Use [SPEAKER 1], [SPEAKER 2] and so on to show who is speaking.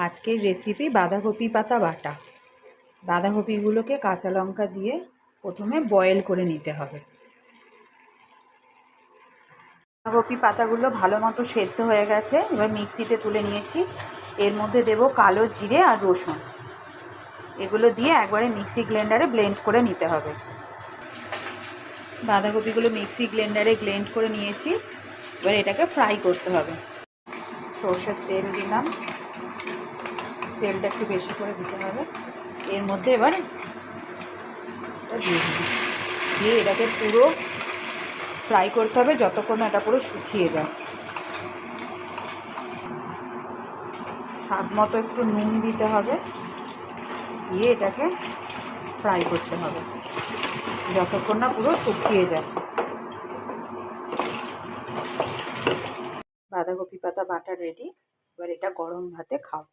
[SPEAKER 1] আজকের রেসিপি বাঁধাকপি পাতা বাটা। বাঁধাকপিগুলোকে কাঁচা লঙ্কা দিয়ে প্রথমে বয়েল করে নিতে হবে। বাঁধাকপি পাতাগুলো ভালো মতো সেদ্ধ হয়ে গেছে, এবার মিক্সিতে তুলে নিয়েছি। এর মধ্যে দেব কালো জিরে আর রসুন, এগুলো দিয়ে একবারে মিক্সি ব্লেন্ডারে ব্লেন্ড করে নিতে হবে। বাঁধাকপিগুলো মিক্সি ব্লেন্ডারে ব্লেন্ড করে নিয়েছি, এবার এটাকে ফ্রাই করতে হবে। সরষের তেল দিলাম, তেলটা একটু বেশি করে দিতে হবে। এর মধ্যে এবার দিয়ে এটাকে পুরো ফ্রাই করতে হবে যতক্ষণ না এটা পুরো শুকিয়ে যায়। স্বাদ মতো একটু নুন দিতে হবে, দিয়ে এটাকে ফ্রাই করতে হবে যতক্ষণ না পুরো শুকিয়ে যায়। বাঁধাকপি পাতা বাটা রেডি, এবার এটা গরম ভাতে খাও।